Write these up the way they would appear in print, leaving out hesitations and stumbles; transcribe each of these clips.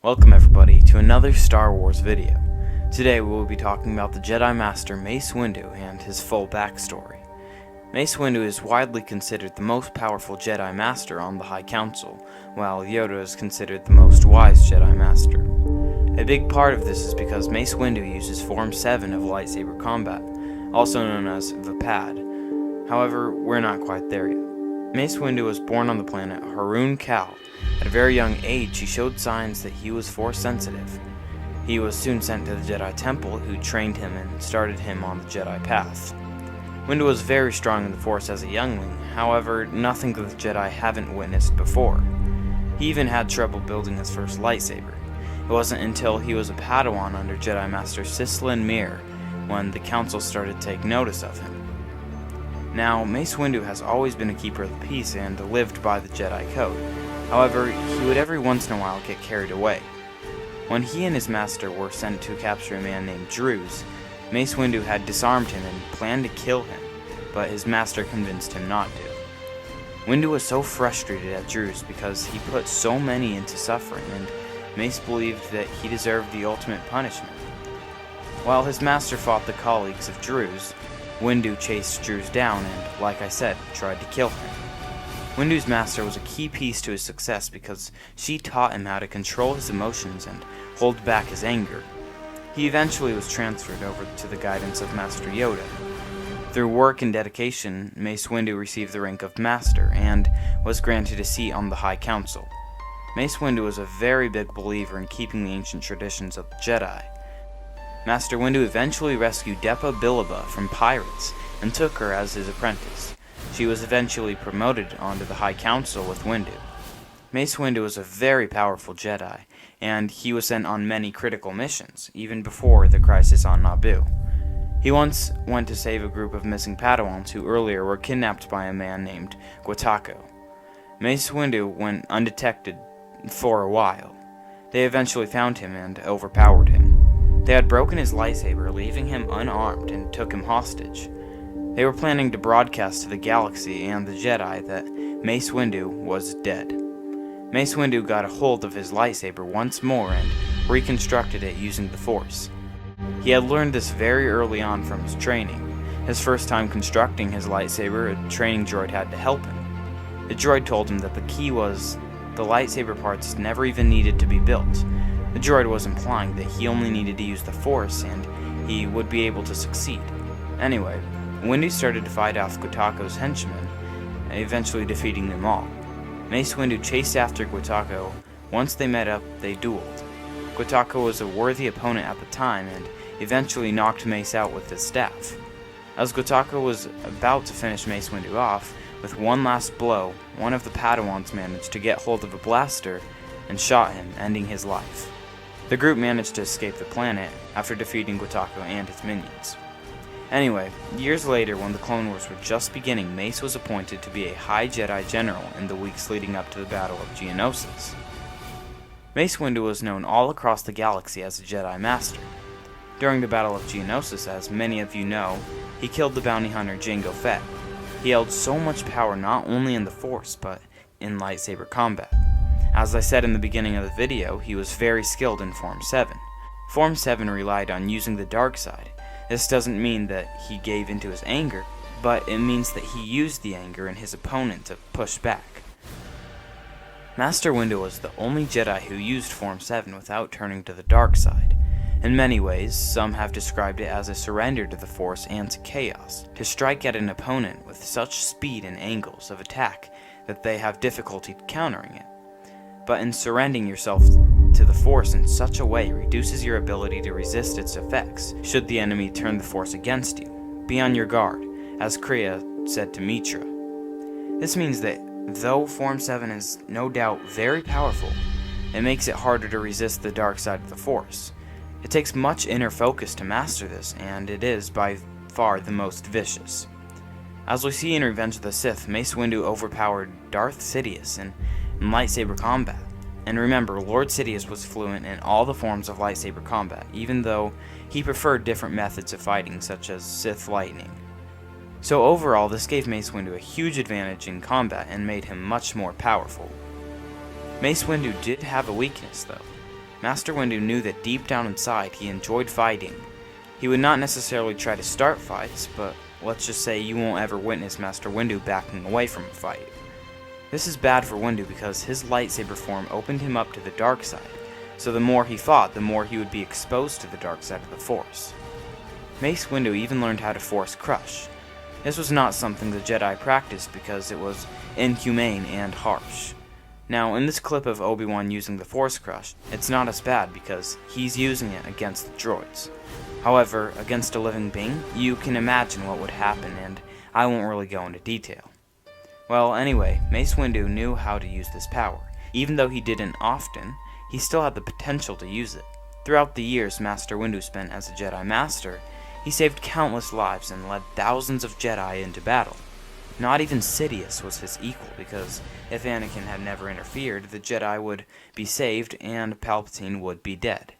Welcome everybody to another Star Wars video. Today we will be talking about the Jedi Master Mace Windu and his full backstory. Mace Windu is widely considered the most powerful Jedi Master on the High Council, while Yoda is considered the most wise Jedi Master. A big part of this is because Mace Windu uses Form 7 of lightsaber combat, also known as the Pad. However, we're not quite there yet. Mace Windu was born on the planet Harun Kal. At a very young age, he showed signs that he was Force sensitive. He was soon sent to the Jedi Temple, who trained him and started him on the Jedi path. Windu was very strong in the Force as a youngling, however, nothing that the Jedi haven't witnessed before. He even had trouble building his first lightsaber. It wasn't until he was a Padawan under Jedi Master Sislin Mir when the Council started to take notice of him. Now, Mace Windu has always been a keeper of the peace and lived by the Jedi Code. However, he would every once in a while get carried away. When he and his master were sent to capture a man named Druze, Mace Windu had disarmed him and planned to kill him, but his master convinced him not to. Windu was so frustrated at Druze because he put so many into suffering, and Mace believed that he deserved the ultimate punishment. While his master fought the colleagues of Druze, Windu chased Druze down and, like I said, tried to kill him. Windu's master was a key piece to his success because she taught him how to control his emotions and hold back his anger. He eventually was transferred over to the guidance of Master Yoda. Through work and dedication, Mace Windu received the rank of Master and was granted a seat on the High Council. Mace Windu was a very big believer in keeping the ancient traditions of the Jedi. Master Windu eventually rescued Depa Billaba from pirates and took her as his apprentice. She was eventually promoted onto the High Council with Windu. Mace Windu was a very powerful Jedi, and he was sent on many critical missions, even before the crisis on Naboo. He once went to save a group of missing Padawans who earlier were kidnapped by a man named Gwatako. Mace Windu went undetected for a while. They eventually found him and overpowered him. They had broken his lightsaber, leaving him unarmed, and took him hostage. They were planning to broadcast to the galaxy and the Jedi that Mace Windu was dead. Mace Windu got a hold of his lightsaber once more and reconstructed it using the Force. He had learned this very early on from his training. His first time constructing his lightsaber, a training droid had to help him. The droid told him that the key was the lightsaber parts never even needed to be built. The droid was implying that he only needed to use the Force and he would be able to succeed. Anyway, Windu started to fight off Gwatako's henchmen, eventually defeating them all. Mace Windu chased after Gwatako. Once they met up, they dueled. Gwatako was a worthy opponent at the time and eventually knocked Mace out with his staff. As Gwatako was about to finish Mace Windu off, with one last blow, one of the Padawans managed to get hold of a blaster and shot him, ending his life. The group managed to escape the planet after defeating Gwatako and his minions. Anyway, years later, when the Clone Wars were just beginning, Mace was appointed to be a High Jedi General in the weeks leading up to the Battle of Geonosis. Mace Windu was known all across the galaxy as a Jedi Master. During the Battle of Geonosis, as many of you know, he killed the bounty hunter Jango Fett. He held so much power not only in the Force, but in lightsaber combat. As I said in the beginning of the video, he was very skilled in Form 7. Form 7 relied on using the dark side. This doesn't mean that he gave into his anger, but it means that he used the anger in his opponent to push back. Master Windu was the only Jedi who used Form 7 without turning to the dark side. In many ways, some have described it as a surrender to the Force and to chaos, to strike at an opponent with such speed and angles of attack that they have difficulty countering it. But in surrendering yourself to the Force in such a way reduces your ability to resist its effects should the enemy turn the Force against you. Be on your guard, as Kriya said to Mitra. This means that though Form 7 is no doubt very powerful, it makes it harder to resist the dark side of the Force. It takes much inner focus to master this, and it is by far the most vicious. As we see in Revenge of the Sith, Mace Windu overpowered Darth Sidious in lightsaber combat. And remember, Lord Sidious was fluent in all the forms of lightsaber combat, even though he preferred different methods of fighting, such as Sith lightning. So overall, this gave Mace Windu a huge advantage in combat and made him much more powerful. Mace Windu did have a weakness, though. Master Windu knew that deep down inside he enjoyed fighting. He would not necessarily try to start fights, but let's just say you won't ever witness Master Windu backing away from a fight. This is bad for Windu because his lightsaber form opened him up to the dark side, so the more he fought, the more he would be exposed to the dark side of the Force. Mace Windu even learned how to Force Crush. This was not something the Jedi practiced because it was inhumane and harsh. Now, in this clip of Obi-Wan using the Force Crush, it's not as bad because he's using it against the droids. However, against a living being, you can imagine what would happen, and I won't really go into detail. Well, anyway, Mace Windu knew how to use this power. Even though he didn't often, he still had the potential to use it. Throughout the years Master Windu spent as a Jedi Master, he saved countless lives and led thousands of Jedi into battle. Not even Sidious was his equal, because if Anakin had never interfered, the Jedi would be saved and Palpatine would be dead.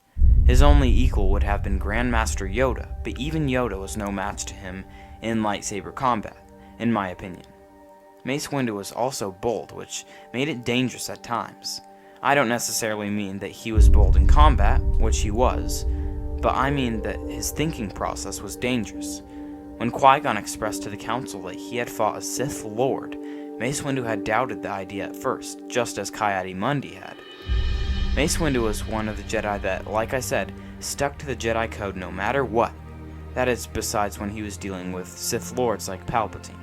His only equal would have been Grandmaster Yoda, but even Yoda was no match to him in lightsaber combat, in my opinion. Mace Windu was also bold, which made it dangerous at times. I don't necessarily mean that he was bold in combat, which he was, but I mean that his thinking process was dangerous. When Qui-Gon expressed to the Council that he had fought a Sith Lord, Mace Windu had doubted the idea at first, just as Ki-Adi-Mundi had. Mace Windu was one of the Jedi that, like I said, stuck to the Jedi Code no matter what. That is, besides when he was dealing with Sith Lords like Palpatine.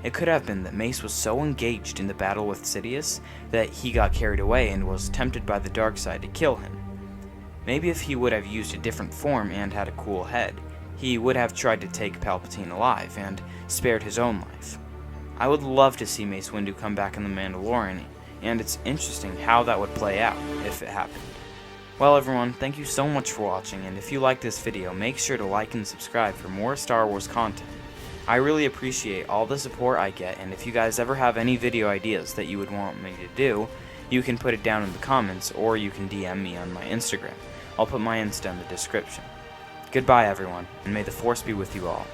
It could have been that Mace was so engaged in the battle with Sidious that he got carried away and was tempted by the dark side to kill him. Maybe if he would have used a different form and had a cool head, he would have tried to take Palpatine alive and spared his own life. I would love to see Mace Windu come back in The Mandalorian, and it's interesting how that would play out if it happened. Well everyone, thank you so much for watching, and if you liked this video, make sure to like and subscribe for more Star Wars content. I really appreciate all the support I get, and if you guys ever have any video ideas that you would want me to do, you can put it down in the comments, or you can DM me on my Instagram. I'll put my Insta in the description. Goodbye everyone, and may the Force be with you all.